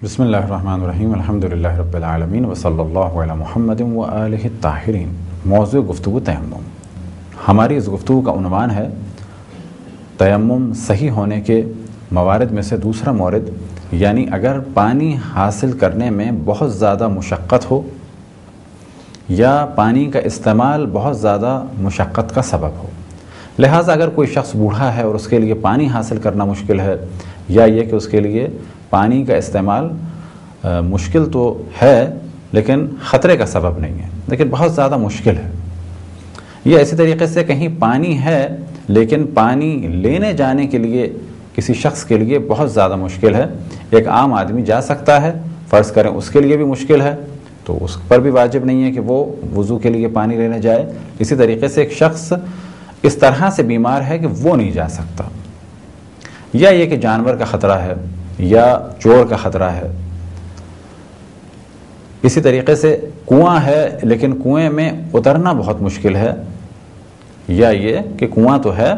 بسم اللہ الرحمن الرحیم الحمدللہ رب العالمین وصلی اللہ علی محمد وآلہ الطاہرین۔ موضوع گفتگو تیمم۔ ہماری اس گفتگو کا عنوان ہے تیمم صحیح ہونے کے موارد میں سے دوسرا مورد، یعنی اگر پانی حاصل کرنے میں بہت زیادہ مشقت ہو یا پانی کا استعمال بہت زیادہ مشقت کا سبب ہو۔ لہٰذا اگر کوئی شخص بوڑھا ہے اور اس کے لیے پانی حاصل کرنا مشکل ہے، یا یہ کہ اس کے لیے پانی کا استعمال مشکل تو ہے لیکن خطرے کا سبب نہیں ہے، لیکن بہت زیادہ مشکل ہے، یا اسی طریقے سے کہیں پانی ہے لیکن پانی لینے جانے کے لیے کسی شخص کے لیے بہت زیادہ مشکل ہے، ایک عام آدمی جا سکتا ہے، فرض کریں اس کے لیے بھی مشکل ہے تو اس پر بھی واجب نہیں ہے کہ وہ وضو کے لیے پانی لینے جائے۔ اسی طریقے سے ایک شخص اس طرح سے بیمار ہے کہ وہ نہیں جا سکتا، یا یہ کہ جانور کا خطرہ ہے یا چور کا خطرہ ہے۔ اسی طریقے سے کنواں ہے لیکن کنویں میں اترنا بہت مشکل ہے، یا یہ کہ کنواں تو ہے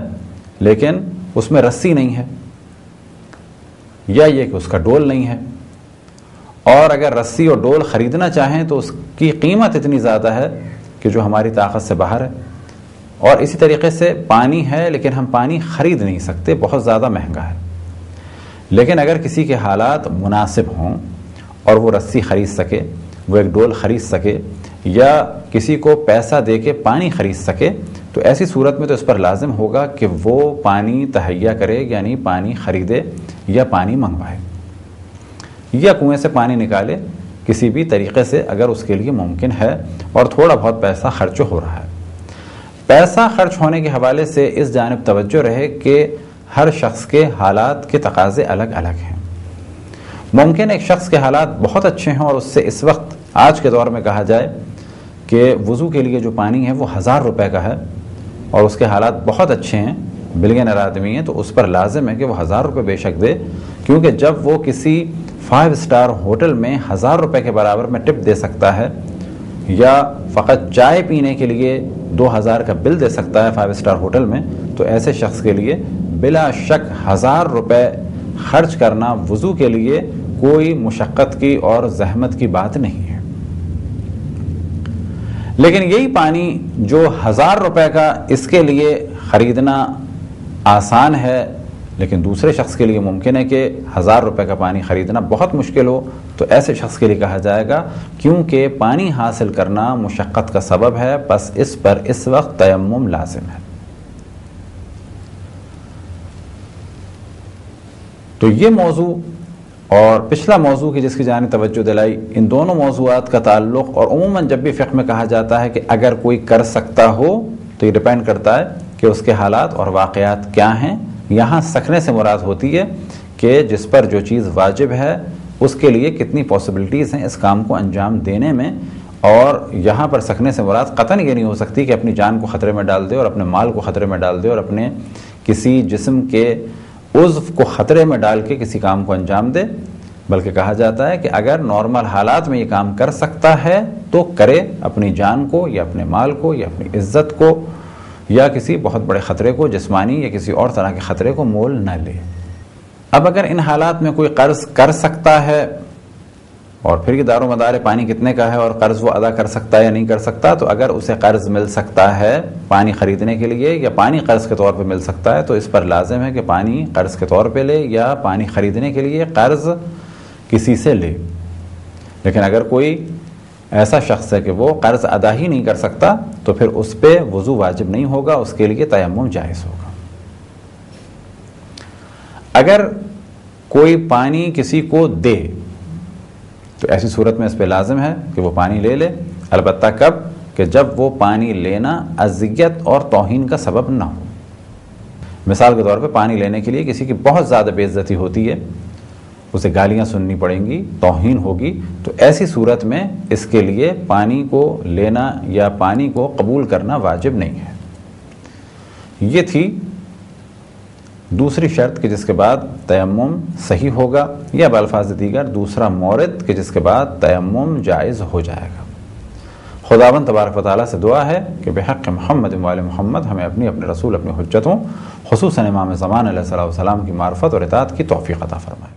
لیکن اس میں رسی نہیں ہے، یا یہ کہ اس کا ڈول نہیں ہے، اور اگر رسی اور ڈول خریدنا چاہیں تو اس کی قیمت اتنی زیادہ ہے کہ جو ہماری طاقت سے باہر ہے۔ اور اسی طریقے سے پانی ہے لیکن ہم پانی خرید نہیں سکتے، بہت زیادہ مہنگا ہے۔ لیکن اگر کسی کے حالات مناسب ہوں اور وہ رسی خرید سکے، وہ ایک ڈول خرید سکے، یا کسی کو پیسہ دے کے پانی خرید سکے، تو ایسی صورت میں تو اس پر لازم ہوگا کہ وہ پانی تہیا کرے، یعنی پانی خریدے یا پانی منگوائے، یا کنویں سے پانی نکالے کسی بھی طریقے سے اگر اس کے لیے ممکن ہے اور تھوڑا بہت پیسہ خرچ ہو رہا ہے۔ پیسہ خرچ ہونے کے حوالے سے اس جانب توجہ رہے کہ ہر شخص کے حالات کے تقاضے الگ الگ ہیں۔ ممکن ایک شخص کے حالات بہت اچھے ہیں اور اس سے اس وقت آج کے دور میں کہا جائے کہ وضو کے لیے جو پانی ہے وہ 1000 روپے کا ہے، اور اس کے حالات بہت اچھے ہیں، بلینئر آدمی ہیں، تو اس پر لازم ہے کہ وہ 1000 روپے بے شک دے، کیونکہ جب وہ کسی 5 اسٹار ہوٹل میں 1000 روپے کے برابر میں ٹپ دے سکتا ہے، یا فقط چائے پینے کے لیے 2000 کا بل دے سکتا ہے 5 اسٹار ہوٹل میں، تو ایسے شخص کے لیے بلا شک 1000 روپے خرچ کرنا وضو کے لیے کوئی مشقت کی اور زحمت کی بات نہیں ہے۔ لیکن یہی پانی جو 1000 روپے کا اس کے لیے خریدنا آسان ہے، لیکن دوسرے شخص کے لیے ممکن ہے کہ 1000 روپے کا پانی خریدنا بہت مشکل ہو، تو ایسے شخص کے لیے کہا جائے گا کیونکہ پانی حاصل کرنا مشقت کا سبب ہے، بس اس پر اس وقت تیمم لازم ہے۔ تو یہ موضوع اور پچھلا موضوع کی جس کی جانب توجہ دلائی، ان دونوں موضوعات کا تعلق، اور عموماً جب بھی فقہ میں کہا جاتا ہے کہ اگر کوئی کر سکتا ہو تو یہ ڈیپینڈ کرتا ہے کہ اس کے حالات اور واقعات کیا ہیں۔ یہاں سکنے سے مراد ہوتی ہے کہ جس پر جو چیز واجب ہے اس کے لیے کتنی پاسبلٹیز ہیں اس کام کو انجام دینے میں، اور یہاں پر سکنے سے مراد قطعاً یہ نہیں ہو سکتی کہ اپنی جان کو خطرے میں ڈال دے اور اپنے مال کو خطرے میں ڈال دے اور اپنے کسی جسم کے عضو کو خطرے میں ڈال کے کسی کام کو انجام دے، بلکہ کہا جاتا ہے کہ اگر نارمل حالات میں یہ کام کر سکتا ہے تو کرے، اپنی جان کو یا اپنے مال کو یا اپنی عزت کو یا کسی بہت بڑے خطرے کو، جسمانی یا کسی اور طرح کے خطرے کو مول نہ لے۔ اب اگر ان حالات میں کوئی قرض کر سکتا ہے، اور پھر یہ دار و مدار پانی کتنے کا ہے اور قرض وہ ادا کر سکتا ہے یا نہیں کر سکتا، تو اگر اسے قرض مل سکتا ہے پانی خریدنے کے لیے یا پانی قرض کے طور پہ مل سکتا ہے، تو اس پر لازم ہے کہ پانی قرض کے طور پہ لے یا پانی خریدنے کے لیے قرض کسی سے لے۔ لیکن اگر کوئی ایسا شخص ہے کہ وہ قرض ادا ہی نہیں کر سکتا تو پھر اس پہ وضو واجب نہیں ہوگا، اس کے لیے تیمم جائز ہوگا۔ اگر کوئی پانی کسی کو دے تو ایسی صورت میں اس پہ لازم ہے کہ وہ پانی لے لے، البتہ کب؟ کہ جب وہ پانی لینا اذیت اور توہین کا سبب نہ ہو۔ مثال کے طور پہ پانی لینے کے لیے کسی کی بہت زیادہ بے عزتی ہوتی ہے، اسے گالیاں سننی پڑیں گی، توہین ہوگی، تو ایسی صورت میں اس کے لیے پانی کو لینا یا پانی کو قبول کرنا واجب نہیں ہے۔ یہ تھی دوسری شرط کہ جس کے بعد تیمم صحیح ہوگا، یا بالفاظ دیگر دوسرا مورد کہ جس کے بعد تیمم جائز ہو جائے گا۔ خداوند تبارک و تعالیٰ سے دعا ہے کہ بحق محمد و آل محمد ہمیں اپنے رسول، اپنی حجتوں، خصوصاً امام زمان علیہ السلام کی معرفت اور اطاعت کی توفیق عطا فرمائے۔